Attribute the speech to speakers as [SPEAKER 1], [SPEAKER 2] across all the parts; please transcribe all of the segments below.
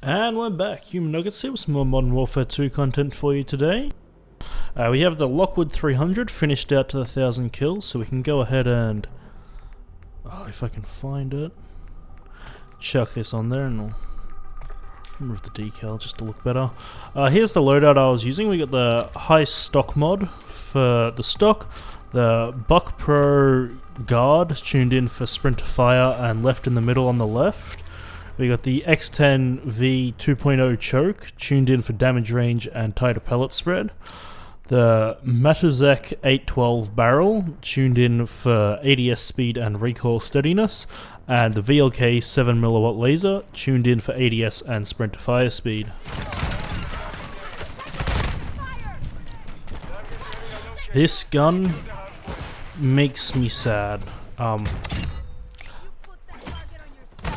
[SPEAKER 1] And we're back, Human Nuggets here with some more Modern Warfare 2 content for you today. We have the Lockwood 300 finished out to the 1,000 kills, so we can go ahead and, if I can find it, chuck this on there and I'll remove the decal just to look better. Here's the loadout I was using. We got the high stock mod for the stock, the Buck Pro guard tuned in for sprint to fire and left in the middle on the left. We got the X10V 2.0 choke, tuned in for damage range and tighter pellet spread. The Matuzek 812 barrel, tuned in for ADS speed and recoil steadiness. And the VLK 7mm laser, tuned in for ADS and sprint to fire speed. This gun makes me sad.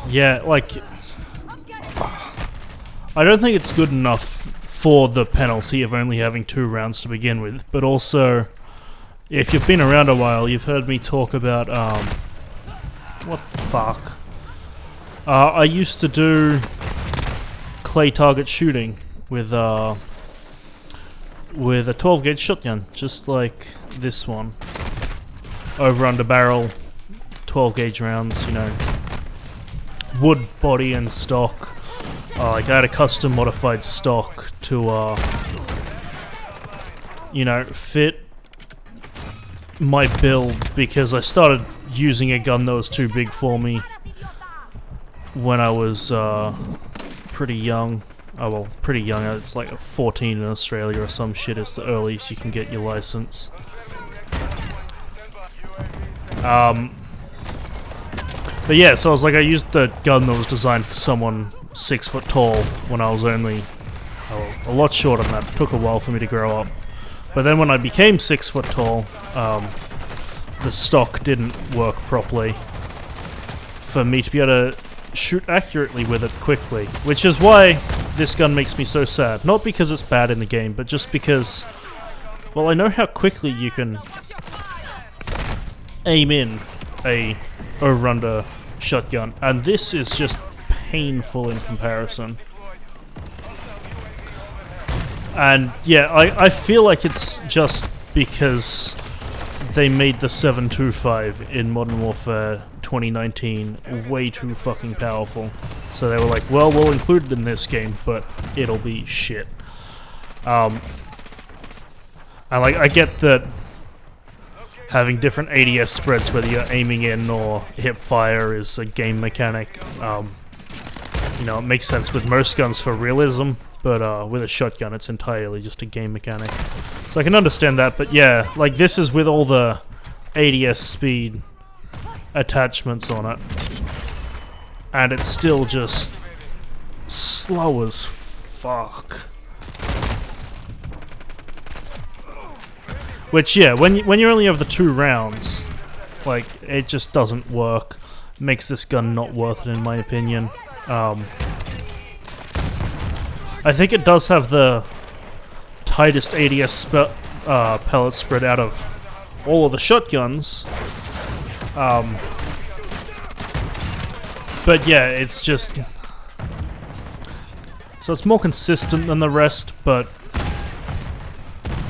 [SPEAKER 1] Yeah, like, I don't think it's good enough for the penalty of only having 2 rounds to begin with, but also, if you've been around a while, you've heard me talk about, what the fuck? I used to do clay target shooting with a 12 gauge shotgun, just like this one. Over under barrel, 12 gauge rounds, you know. Wood body and stock. Like I had a custom modified stock to, you know, fit my build because I started using a gun that was too big for me when I was pretty young. Oh well, pretty young. It's like 14 in Australia or some shit. It's the earliest you can get your license. But yeah, so I was like, I used the gun that was designed for someone 6 foot tall when I was only a lot shorter than that. It took a while for me to grow up. But then when I became 6 foot tall, the stock didn't work properly for me to be able to shoot accurately with it quickly. Which is why this gun makes me so sad. Not because it's bad in the game, but just because, well, I know how quickly you can aim in a over-under shotgun, and this is just painful in comparison. And yeah, I feel like it's just because they made the 7.25 in Modern Warfare 2019 way too fucking powerful. So they were like, well, we'll include it in this game, but it'll be shit. And like, I get that having different ADS spreads, whether you're aiming in or hip fire, is a game mechanic. You know, it makes sense with most guns for realism, but with a shotgun it's entirely just a game mechanic. So I can understand that, but yeah, like this is with all the ADS speed attachments on it, and it's still just slow as fuck. Which, yeah, when you only have the 2 rounds, like, it just doesn't work. Makes this gun not worth it, in my opinion. I think it does have the tightest ADS pellet spread out of all of the shotguns. But yeah, it's just... So it's more consistent than the rest, but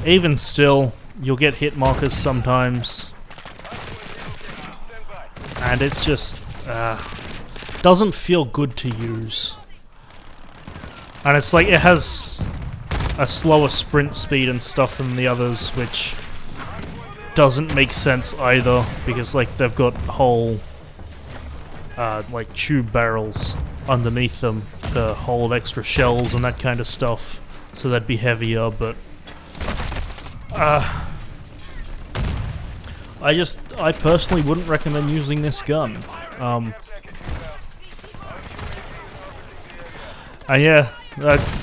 [SPEAKER 1] even still, you'll get hit markers sometimes. And it's just... doesn't feel good to use. And it's like, it has a slower sprint speed and stuff than the others, which doesn't make sense either, because like they've got whole like tube barrels underneath them to hold extra shells and that kind of stuff, so they'd be heavier, but I personally wouldn't recommend using this gun. And yeah,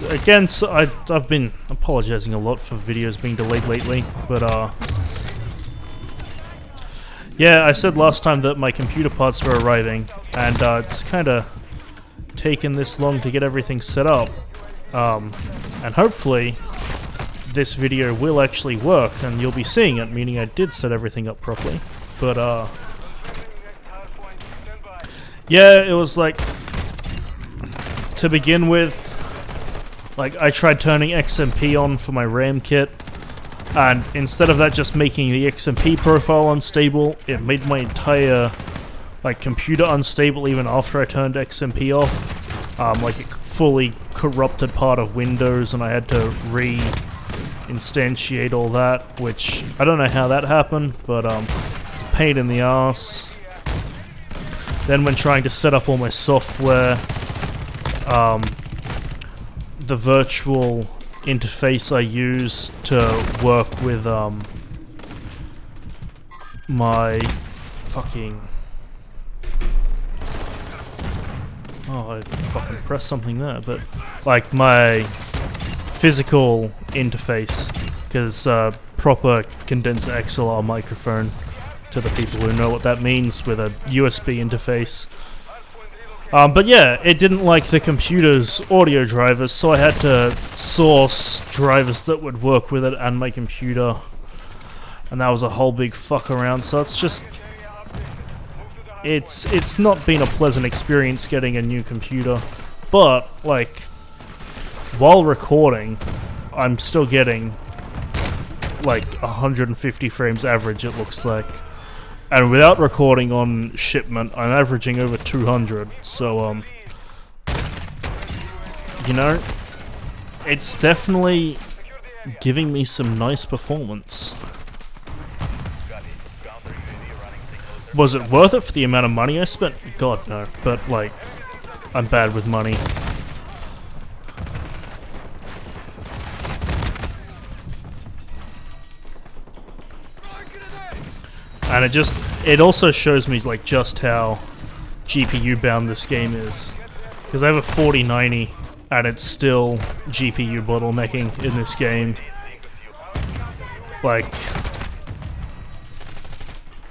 [SPEAKER 1] again, so I've been apologizing a lot for videos being delayed lately, but yeah, I said last time that my computer parts were arriving, and it's kind of taken this long to get everything set up, and hopefully this video will actually work, and you'll be seeing it, meaning I did set everything up properly, but yeah, it was like, to begin with, like, I tried turning XMP on for my RAM kit, and instead of that just making the XMP profile unstable, it made my entire, like, computer unstable even after I turned XMP off. Like, it fully corrupted part of Windows, and I had to re-instantiate all that, which, I don't know how that happened, but, pain in the ass. Then when trying to set up all my software, the virtual interface I use to work with my fucking... Oh, I fucking pressed something there, but like my physical interface, because proper condenser XLR microphone, to the people who know what that means, with a USB interface. But yeah, it didn't like the computer's audio drivers, so I had to source drivers that would work with it and my computer. And that was a whole big fuck around, so it's just... It's not been a pleasant experience getting a new computer. But, like, while recording, I'm still getting, like, 150 frames average, it looks like. And without recording on shipment, I'm averaging over 200, so, you know, it's definitely giving me some nice performance. Was it worth it for the amount of money I spent? God, no, but, like, I'm bad with money. And it also shows me, like, just how GPU bound this game is. Because I have a 4090, and it's still GPU bottlenecking in this game. Like,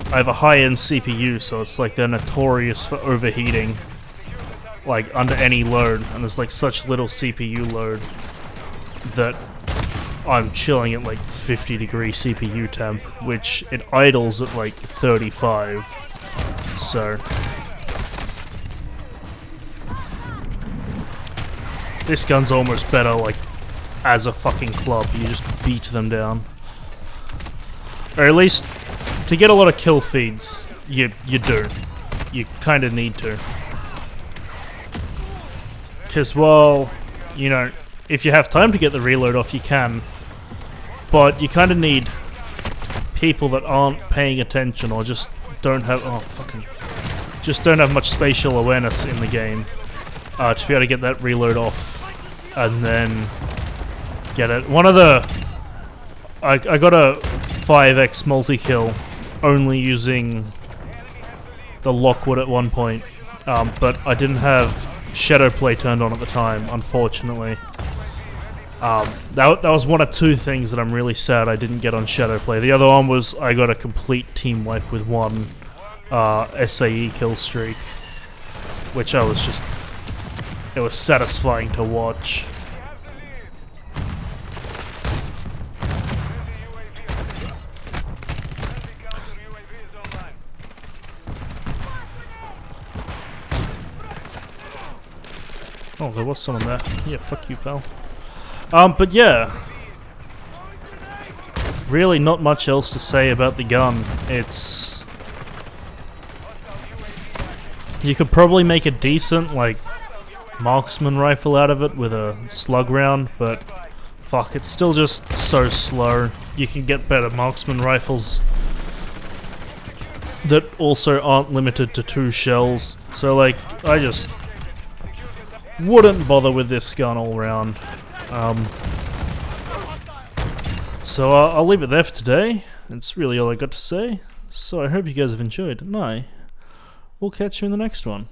[SPEAKER 1] I have a high-end CPU, so it's like they're notorious for overheating, like, under any load, and there's, like, such little CPU load that I'm chilling at like 50 degree CPU temp, which it idles at like 35, so this gun's almost better, like, as a fucking club. You just beat them down, or at least to get a lot of kill feeds, you do. You kind of need to, because, well, you know, if you have time to get the reload off, you can. But you kind of need people that aren't paying attention or just don't have just don't have much spatial awareness in the game to be able to get that reload off and then get it. One of the I got a 5x multi-kill only using the Lockwood at one point, but I didn't have Shadow Play turned on at the time, unfortunately. That was one of two things that I'm really sad I didn't get on Shadow Play. The other one was I got a complete team wipe with one SAE kill streak, which I was just... it was satisfying to watch. Oh, there was someone there. Yeah, fuck you, pal. But yeah, really not much else to say about the gun. It's... you could probably make a decent, like, marksman rifle out of it with a slug round, but fuck, it's still just so slow. You can get better marksman rifles that also aren't limited to 2 shells. So like, I just wouldn't bother with this gun all round. So I'll leave it there for today. That's really all I got to say. So I hope you guys have enjoyed, and we'll catch you in the next one.